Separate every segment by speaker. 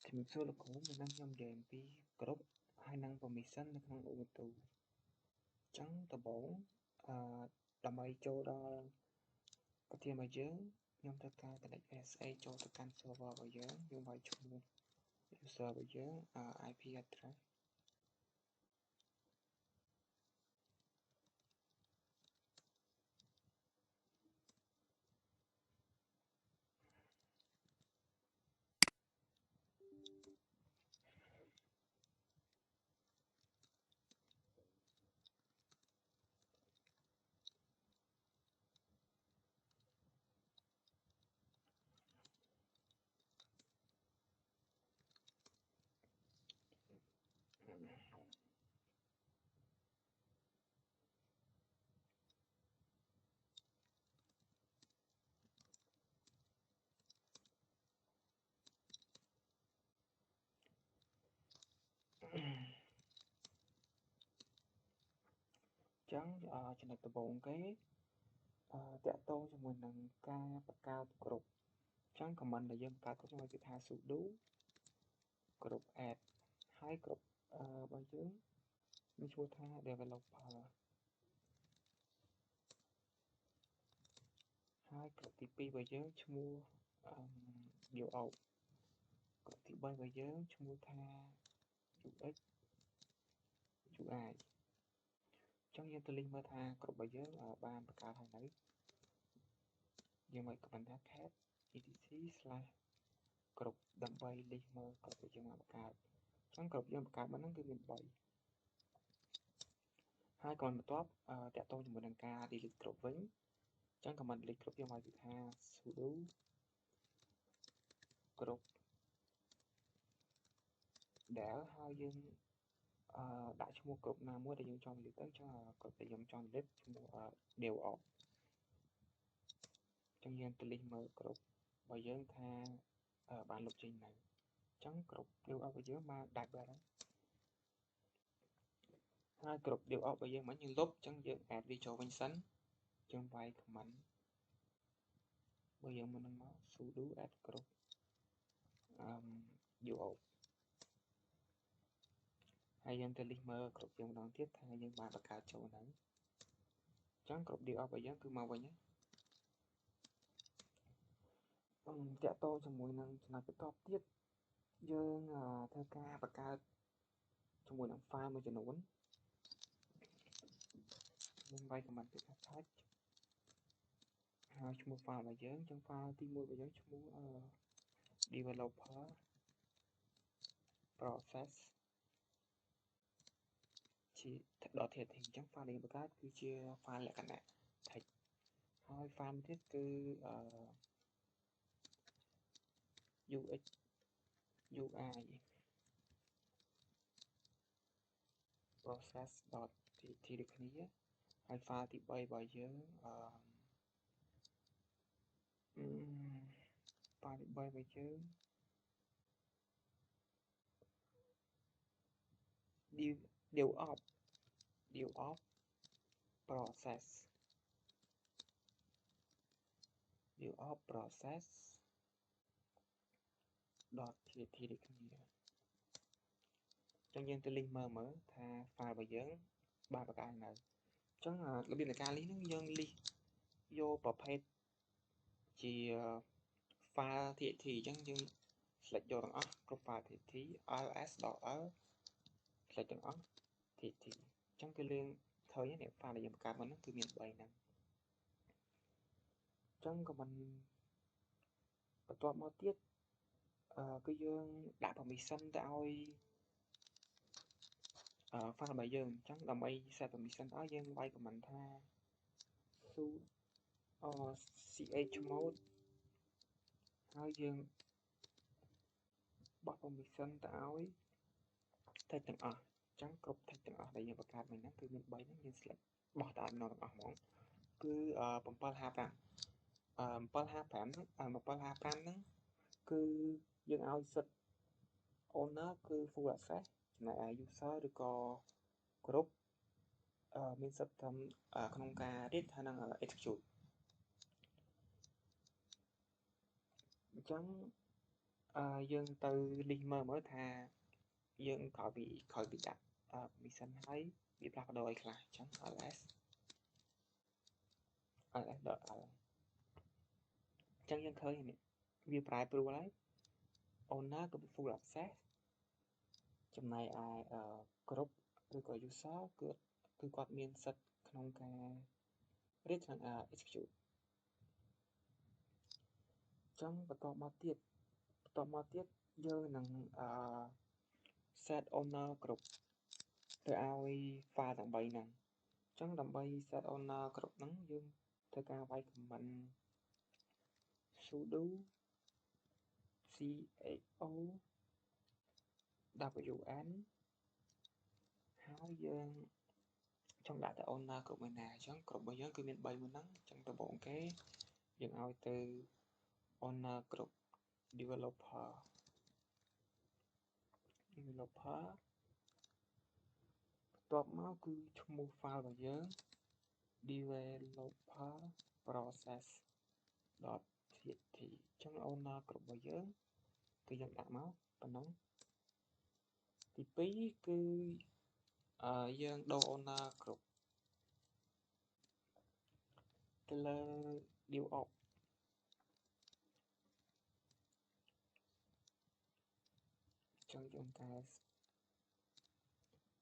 Speaker 1: ជំរាបសួរលោកគ្រូខ្ញុំនិយាយអំពីគ្រប់ហើយនិង permission នៅក្នុង Ubuntu អញ្ចឹងដំបូងដើម្បីចូលដល់ប្រធានរបស់យើងខ្ញុំត្រូវការ connect SSH ចូលទៅកាន់ server របស់យើងវាយឈ្មោះ user របស់យើង IP address អញ្ចឹងចំណុចដំបូងគេតាក់ទងជាមួយនឹងការបង្កើតក្រុមអញ្ចឹង command ដែលយើងបង្កើតក្រុមគឺថា sudo ក្រុម add ហើយក្រុមរបស់យើងមានឈ្មោះថា developer ហើយក្រុមទី2របស់យើងឈ្មោះUX ក្រុមទី3របស់យើងឈ្មោះថា UX UI អញ្ចឹងយើងទៅលេខមើលថាក្រុមរបស់យើងបានបង្កើតហើយនៅយើងមក comment ថា cat etc/ គ្រប់ដើម្បីលេខមើលគ្រប់ដែលយើងបានបង្កើតអញ្ចឹងគ្រប់យើងបង្កើតមកហ្នឹងគឺមាន3ហើយcònបន្ទាប់តាក់ទងជាមួយនឹងការ delete គ្រប់វិញអញ្ចឹង comment delete គ្រប់យើងមកគឺថា sudo គ្រប់ដែលហើយយើងដាក់ឈ្មោះគ្រប់ណាមួយដែលយើងចង់ delete ទៅអញ្ចឹងគ្រប់ដែលយើងចង់ delete ឈ្មោះ devops អញ្ចឹងយើងទៅលេខមើលគ្រប់របស់យើងថាបានលុបចេញនៅអញ្ចឹងគ្រប់ devops របស់យើងបានដាច់បាត់ហើយគ្រប់ devops របស់យើងមិនយើងលុបអញ្ចឹងយើង add វាចូលវិញសិនយើងវាយ command របស់យើងមុននឹងមក sudo add គ្រប់devops ហើយយើងទៅលេខមើលគ្រប់យើងម្ដងទៀតថាយើងបានបង្កើតចូលហ្នឹងអញ្ចឹងគ្រប់ devops របស់យើងគឺមកវិញហើយតាក់ទងជាមួយនឹងចំណុចបន្ទាប់ទៀតយើងធ្វើការបង្កើតជាមួយនឹង file មួយចំនួនយើងវាយ command ទៀតថា touch ហើយឈ្មោះ file របស់យើងអញ្ចឹង file ទី1របស់យើងឈ្មោះ developer process ជា .tt អញ្ចឹង file ដែលយើងបង្កើតគឺជា file លក្ខណៈ text ហើយ file ទៀតគឺUX UI process.tt ដូចគ្នាហើយ file ទី3របស់យើងfile ទី3របស់យើង devops process .tt ដូចគ្នាអញ្ចឹងយើងទៅលេខមើលថា file របស់យើងបានបង្កើតនៅអញ្ចឹងរបៀបនៃការលេខហ្នឹងយើងលេខយកប្រភេទជា file txt អញ្ចឹងយើង select យកទាំងអស់គ្រប់ file txt ls .l select ទាំងអស់ txt អញ្ចឹងគឺយើងឃើញនេះ file ដែលយើងបង្កើតមកហ្នឹងគឺមាន3ហ្នឹងអញ្ចឹងក៏មិនបន្ទាប់មកទៀតគឺយើងដាក់ permission ទៅឲ្យ file របស់យើងអញ្ចឹងដើម្បី set permission ឲ្យយើងវាយ command ថា chmod ហើយយើងបោះ permission ទៅឲ្យ text ទាំងអស់អញ្ចឹងគ្រប់ text ទាំងអស់ដែលយើងបង្កើតមិញហ្នឹងគឺមាន3ហ្នឹងយើង select បោះទៅឲ្យទាំងអស់ហ្មងគឺ755ហ្នឹងគឺយើងឲ្យសិទ្ធ owner គឺ full access ចំណែកឯ user ឬក៏គ្រប់មានសិទ្ធិក្នុងការ read ហើយនិង execute អញ្ចឹង យើងទៅលីសមើលថាយើងក្រោយពីដាក់permission ហើយវាផ្លាស់ប្ដូរអីខ្លះអញ្ចឹង ls ls.l អញ្ចឹងយើងឃើញនេះវាប្រែប្រួលហើយ owner គឺ full access ចំណែកឯgroup ឬក៏ user គឺគាត់មានសិទ្ធិក្នុងការ read និង execute អញ្ចឹងបន្ទាប់មកទៀតយើងនឹង set owner group ទៅឲ្យ file ទាំង3ហ្នឹងអញ្ចឹងដើម្បី set owner group ហ្នឹងយើងធ្វើការវាយ command sudo chown ហើយយើងចង់ដាក់ទៅ owner group មួយណាអញ្ចឹងក្រុមរបស់យើងគឺមាន3មួយហ្នឹងអញ្ចឹងដំបូងគេយើងឲ្យទៅ owner group developer បន្ទាប់មកគឺឈ្មោះ file របស់យើង developer process.txt អញ្ចឹង owner group របស់យើងគឺយើងដាក់មកប៉ុណ្ណឹងទី2គឺយើងដូរ owner group ទៅលើ DevOps អញ្ចឹងយើងកែ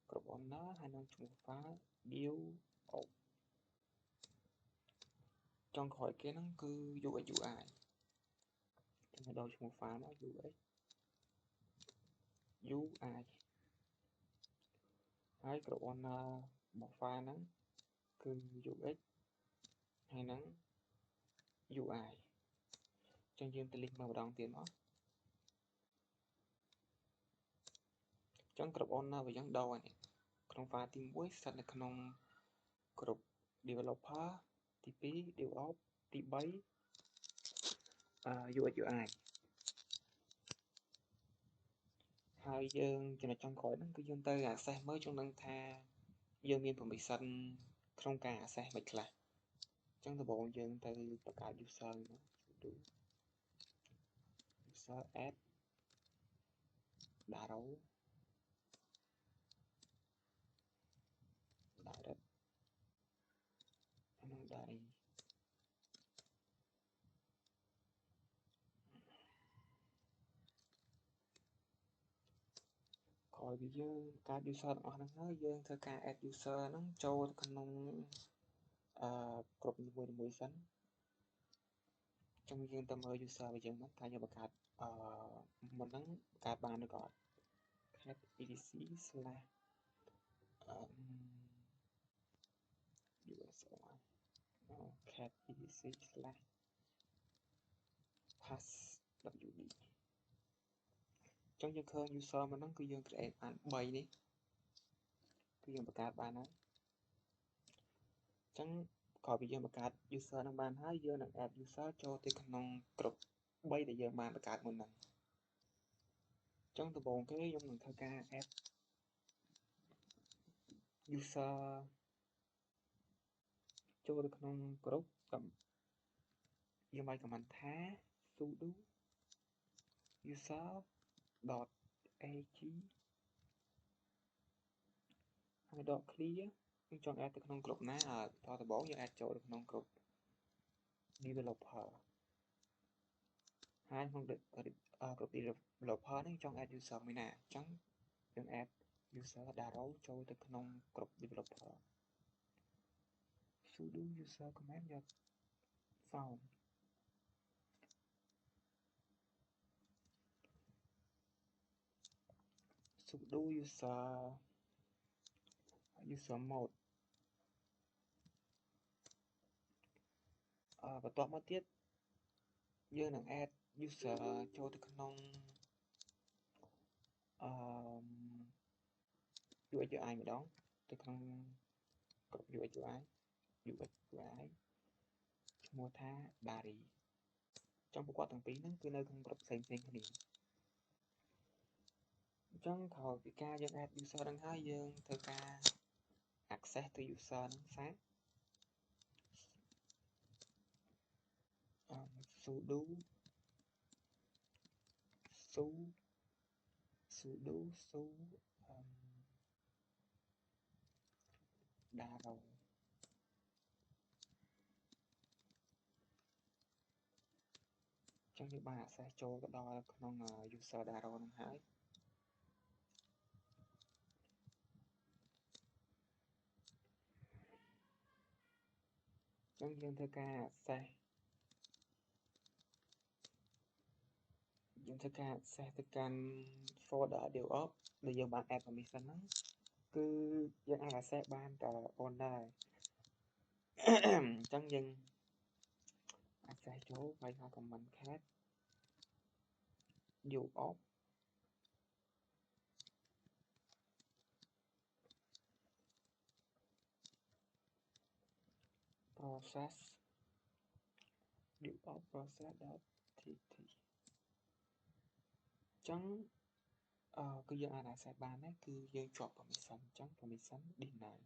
Speaker 1: group owner ហើយនឹងឈ្មោះ file DevOps ចុងក្រោយគេហ្នឹងគឺ UX UI ខ្ញុំដូរឈ្មោះ file មក UX UI ហើយ group owner របស់ file ហ្នឹងគឺ UX ហើយនឹង UI អញ្ចឹងយើងទៅលីកម្ដងទៀតមកអញ្ចឹង group owner របស់យើងដូរហើយក្នុង file ទី1ស្ថិតនៅក្នុង group developer ទី2 DevOps ទី3 UX UI ហើយយើងចំណុចចុងក្រោយហ្នឹងគឺយើងទៅ access មើលចង់ដឹងថាយើងមាន permission ក្នុងការ access មិនខ្លះអញ្ចឹងដំបូងយើងទៅបង្កើត user sudo user add darrow direct និង diary ក្រោយពីយើងកើត user ទាំងអស់ហ្នឹងហើយយើងធ្វើការ add user ហ្នឹងចូលទៅក្នុងgroup មួយសិនអញ្ចឹងយើងទៅមើល user របស់យើងថាយើងបង្កើតមុនហ្នឹងបង្កើតបានឬក៏អត់ cat etc /user cat etc /pass.wd អញ្ចឹងយើងឃើញ user មកហ្នឹងគឺយើង create បាន3នេះគឺយើងបង្កើតបានហើយអញ្ចឹងក្រោយពីយើងបង្កើត user ហ្នឹងបានហើយយើងនឹង add user ចូលទៅក្នុង group 3ដែលយើងបានបង្កើតមុនហ្នឹងអញ្ចឹងដំបូងគេខ្ញុំនឹងធ្វើការ add user ចូលទៅក្នុង group យើងវាយ command ថា sudo user.ag ហើយ .clear យើងចង់ add ទៅក្នុង group ណាតដំបូងយើង add ចូលទៅក្នុង group developer ហើយក្នុង group developer ហ្នឹងចង់ add user មួយណាអញ្ចឹងយើង add user darrow ចូលទៅក្នុង group developer sudo user command យក found sudo user mode បន្ទាប់មកទៀតយើងនឹង add user ចូលទៅក្នុងUX UI ម្ដងទៅក្នុង group UX UI ឈ្មោះថា Dari ចង់ពួកគាត់ទាំងពីរហ្នឹងគឺនៅក្នុង group ផ្សេងៗគ្នាអញ្ចឹងក្រោយពីការយើង add user ហ្នឹងហើយយើងធ្វើការ access ទៅ user ហ្នឹងសាកsudo sudo daro ចឹងយើងបាន access ចូលទៅដល់ក្នុង user daro ហ្នឹងហើយចឹងយើងធ្វើការ access ទៅកាន់ folder DevOps ដែលយើងបាន add permission ហ្នឹងគឺយើងអាច access បានតែអូនដែរអញ្ចឹងយើង access ចូលហើយហៅ command cat DevOps process DevOps process.tt ចឹងគឺយើងអាច access បានដែរគឺយើងជាប់ permission អញ្ចឹង permission deny